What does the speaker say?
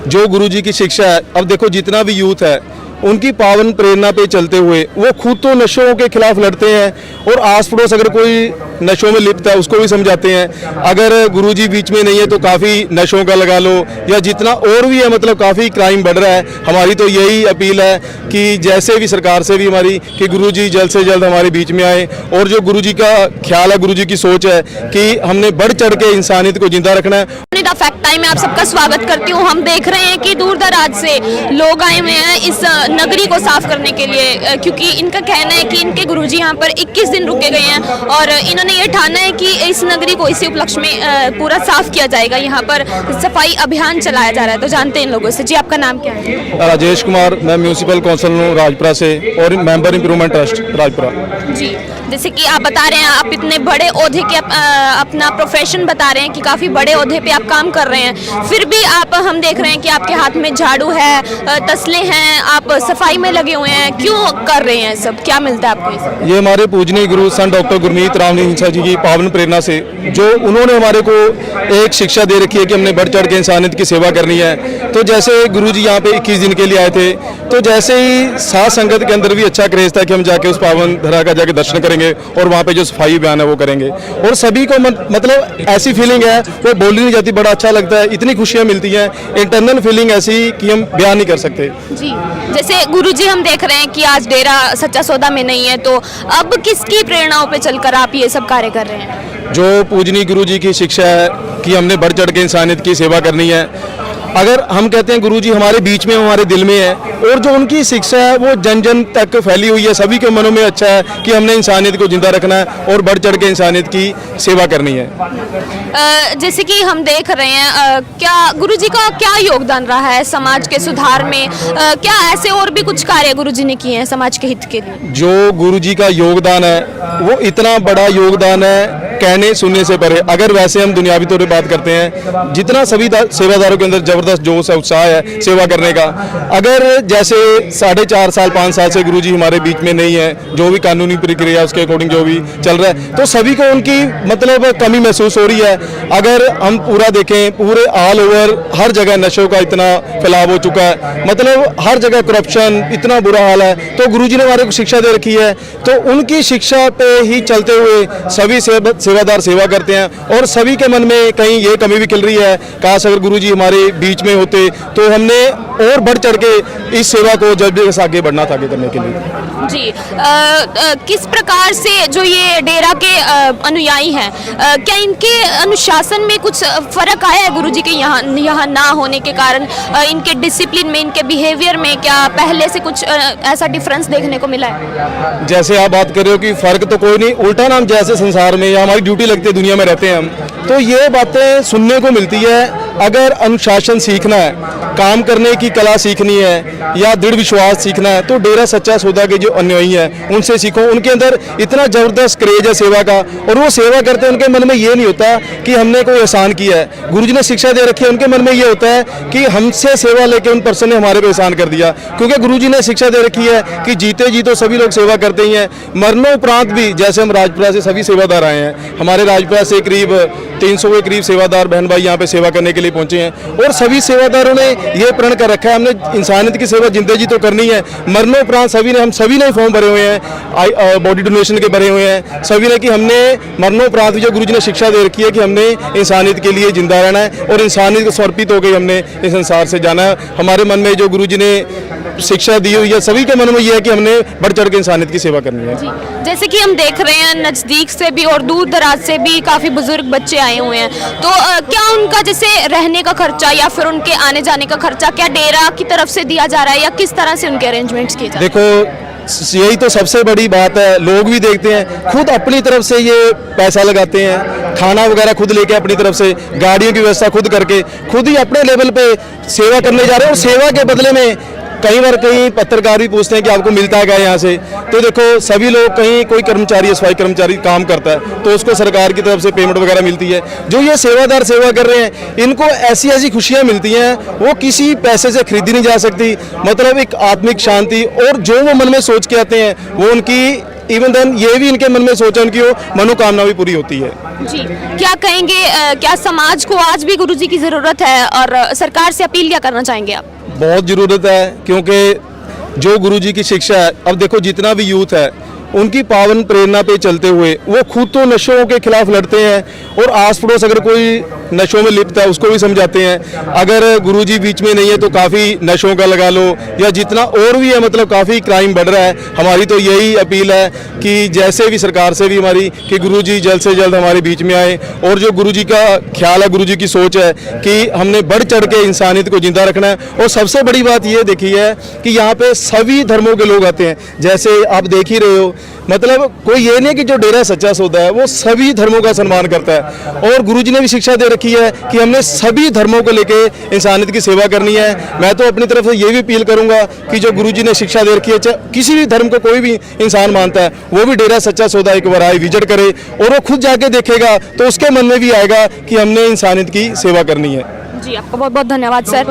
जो गुरुजी की शिक्षा है, अब देखो जितना भी यूथ है उनकी पावन प्रेरणा पे चलते हुए वो खुद तो नशों के खिलाफ लड़ते हैं और आस पड़ोस अगर कोई नशों में लिप्त है उसको भी समझाते हैं। अगर गुरुजी बीच में नहीं है तो काफ़ी नशों का लगा लो या जितना और भी है, मतलब काफ़ी क्राइम बढ़ रहा है। हमारी तो यही अपील है कि जैसे भी सरकार से भी हमारी कि गुरुजी जल्द से जल्द हमारे बीच में आए और जो गुरुजी का ख्याल है, गुरुजी की सोच है कि हमने बढ़ चढ़ के इंसानियत को जिंदा रखना है। फैक्ट टाइम में आप सबका स्वागत करती हूँ। हम देख रहे हैं कि दूर दराज से लोग आए हुए हैं इस नगरी को साफ करने के लिए, क्योंकि इनका कहना है कि इनके गुरुजी यहाँ पर 21 दिन रुके गए हैं और इन्होंने ये ठाना है कि इस नगरी को इसी उपलक्ष्य में पूरा साफ किया जाएगा। यहाँ पर सफाई अभियान चलाया जा रहा है, तो जानते हैं इन लोगों से। जी, आपका नाम क्या है? राजेश कुमार, मैं म्यूनिसिपल काउंसिल हूँ राजपुरा से और मेंबर इंप्रूवमेंट ट्रस्ट राजपुरा। जी, जैसे कि आप बता रहे हैं, आप इतने बड़े ओहदे के अपना प्रोफेशन बता रहे हैं कि काफ़ी बड़े ओहदे पे आप काम कर रहे हैं, फिर भी हम देख रहे हैं कि आपके हाथ में झाड़ू है, तसले हैं, आप सफाई में लगे हुए हैं। क्यों कर रहे हैं सब? क्या मिलता है आपको? ये हमारे पूजनीय गुरु संत डॉक्टर गुरमीत राम हिंसा जी की पावन प्रेरणा से, जो उन्होंने हमारे को एक शिक्षा दे रखी है कि हमने बढ़ चढ़ के इंसानियत की सेवा करनी है। तो जैसे गुरुजी यहाँ पे 21 दिन के लिए आए थे, तो जैसे ही साथ संगत के अंदर भी अच्छा क्रेज था कि हम जाके उस पावन धरा का जाके दर्शन करेंगे और वहाँ पे जो सफाई अभियान है वो करेंगे। और सभी को मतलब ऐसी फीलिंग है वो बोली नहीं जाती, बड़ा अच्छा लगता है, इतनी खुशियाँ मिलती हैं, इंटरनल फीलिंग ऐसी कि हम बयान नहीं कर सकते। जी, जैसे गुरुजी हम देख रहे हैं कि आज डेरा सच्चा सौदा में नहीं है, तो अब किसकी प्रेरणाओं पे चलकर आप ये सब कार्य कर रहे हैं? जो पूजनीय गुरुजी की शिक्षा है कि हमने बढ़ चढ़ के इंसानियत की सेवा करनी है। अगर हम कहते हैं गुरुजी हमारे बीच में, हमारे दिल में है, और जो उनकी शिक्षा है वो जन जन तक फैली हुई है, सभी के मनों में अच्छा है कि हमने इंसानियत को जिंदा रखना है और बढ़ चढ़ के इंसानियत की सेवा करनी है। जैसे कि हम देख रहे हैं, क्या गुरुजी का क्या योगदान रहा है समाज के सुधार में? क्या ऐसे और भी कुछ कार्य गुरुजी ने किए हैं समाज के हित के लिए? जो गुरुजी का योगदान है वो इतना बड़ा योगदान है, कहने सुनने से परे। अगर वैसे हम दुनियावी तौर पर बात करते हैं, जितना सभी सेवादारों के अंदर जबरदस्त जोश है, उत्साह है सेवा करने का, अगर जैसे 4.5 साल 5 साल से गुरुजी हमारे बीच में नहीं है, जो भी कानूनी प्रक्रिया उसके अकॉर्डिंग जो भी चल रहा है, तो सभी को उनकी मतलब कमी महसूस हो रही है। अगर हम पूरा देखें, पूरे ऑल ओवर हर जगह नशों का इतना फैलाव हो चुका है, मतलब हर जगह करप्शन, इतना बुरा हाल है। तो गुरुजी ने हमारे को शिक्षा दे रखी है, तो उनकी शिक्षा पे ही चलते हुए सभी सेवादार सेवा करते हैं और सभी के मन में कहीं ये कमी भी खिल रही है, काश अगर गुरुजी हमारे बीच में होते तो हमने और बढ़ चढ़ के इस सेवा को जल्दी से आगे बढ़ना था, आगे करने के लिए। जी, किस प्रकार से जो ये डेरा के अनुयायी हैं, क्या इनके अनुशासन में कुछ फर्क आया है गुरुजी के यहाँ ना होने के कारण? इनके डिसिप्लिन में, इनके बिहेवियर में क्या पहले से कुछ ऐसा डिफरेंस देखने को मिला है? जैसे आप बात कर रहे हो कि फर्क तो कोई नहीं, उल्टा ना हम जैसे संसार में या हमारी ड्यूटी लगती है, दुनिया में रहते हैं हम, तो ये बातें सुनने को मिलती है। अगर अनुशासन सीखना है, काम करने की कला सीखनी है या दृढ़ विश्वास सीखना है, तो डेरा सच्चा सौदा के जो अनुयायी हैं उनसे सीखो। उनके अंदर इतना जबरदस्त क्रेज है सेवा का, और वो सेवा करते हैं, उनके मन में ये नहीं होता कि हमने कोई एहसान किया है। गुरुजी ने शिक्षा दे रखी है, उनके मन में ये होता है कि हमसे सेवा लेके उन पर्सन ने हमारे को एहसान कर दिया, क्योंकि गुरुजी ने शिक्षा दे रखी है कि जीते जी तो सभी लोग सेवा करते ही हैं, मरणोपरांत भी। जैसे हम राजपुरा से सभी सेवादार आए हैं, हमारे राजपुरा से करीब 300 के करीब सेवादार बहन भाई यहाँ पे सेवा करने के लिए पहुंचे हैं, और सभी सेवादारों ने ये प्रण कर रखा है हमने इंसानियत की सेवा जिंदगी जी तो करनी है, मरणोपरांत सभी ने, हम सभी ने फॉर्म भरे हुए हैं, बॉडी डोनेशन के भरे हुए हैं सभी ने, कि हमने मरणोपरांत जो गुरुजी ने शिक्षा दे रखी है कि हमने इंसानियत के लिए जिंदा रहना है और इंसानियत को समर्पित होकर हमने इस संसार से जाना है। हमारे मन में जो गुरुजी ने शिक्षा दी हुई है, सभी के मन में यह है कि हमने बढ़ चढ़ के इंसानियत की सेवा करनी है। जैसे कि हम देख रहे हैं नज़दीक से भी और दूर दराज से भी काफ़ी बुजुर्ग बच्चे आए हुए हैं, तो क्या उनका जैसे रहने का खर्चा या फिर उनके आने जाने का खर्चा क्या डेरा की तरफ से दिया जा रहा है, या किस तरह से उनके अरेंजमेंट्स किए जा रहे हैं? देखो, यही तो सबसे बड़ी बात है, लोग भी देखते हैं, खुद अपनी तरफ से ये पैसा लगाते हैं, खाना वगैरह खुद लेके अपनी तरफ से, गाड़ियों की व्यवस्था खुद करके, खुद ही अपने लेवल पे सेवा करने जा रहे हैं। और सेवा के बदले में कई बार कहीं पत्रकार भी पूछते हैं कि आपको मिलता है क्या यहाँ से, तो देखो सभी लोग, कहीं कोई कर्मचारी, सफाई कर्मचारी काम करता है तो उसको सरकार की तरफ से पेमेंट वगैरह मिलती है। जो ये सेवादार सेवा कर रहे हैं, इनको ऐसी ऐसी खुशियाँ मिलती हैं वो किसी पैसे से खरीदी नहीं जा सकती, मतलब एक आत्मिक शांति, और जो वो मन में सोच के आते हैं वो उनकी इवन देन ये भी इनके मन में सोच है, उनकी वो मनोकामना भी पूरी होती है। जी, क्या कहेंगे, क्या समाज को आज भी गुरुजी की ज़रूरत है और सरकार से अपील क्या करना चाहेंगे आप? बहुत ज़रूरत है, क्योंकि जो गुरुजी की शिक्षा है, अब देखो जितना भी यूथ है उनकी पावन प्रेरणा पे चलते हुए वो खुद तो नशों के खिलाफ लड़ते हैं और आस पड़ोस अगर कोई नशों में लिप्त है उसको भी समझाते हैं। अगर गुरुजी बीच में नहीं है तो काफ़ी नशों का लगा लो या जितना और भी है, मतलब काफ़ी क्राइम बढ़ रहा है। हमारी तो यही अपील है कि जैसे भी सरकार से भी हमारी कि गुरुजी जल्द से जल्द हमारे बीच में आए, और जो गुरुजी का ख्याल है, गुरुजी की सोच है कि हमने बढ़ चढ़ के इंसानियत को जिंदा रखना है। और सबसे बड़ी बात ये देखी है कि यहाँ पे सभी धर्मों के लोग आते हैं, जैसे आप देख ही रहे हो, मतलब कोई ये नहीं कि जो डेरा सच्चा सौदा है वो सभी धर्मों का सम्मान करता है। और गुरुजी ने भी शिक्षा दे रखी है कि हमने सभी धर्मों को लेके इंसानियत की सेवा करनी है। मैं तो अपनी तरफ से ये भी अपील करूंगा कि जो गुरुजी ने शिक्षा दे रखी है, चाहे किसी भी धर्म को कोई भी इंसान मानता है, वो भी डेरा सच्चा सौदा एक बार आए, विजिट करे और वो खुद जाके देखेगा तो उसके मन में भी आएगा कि हमने इंसानियत की सेवा करनी है। जी, आपका बहुत बहुत धन्यवाद सर।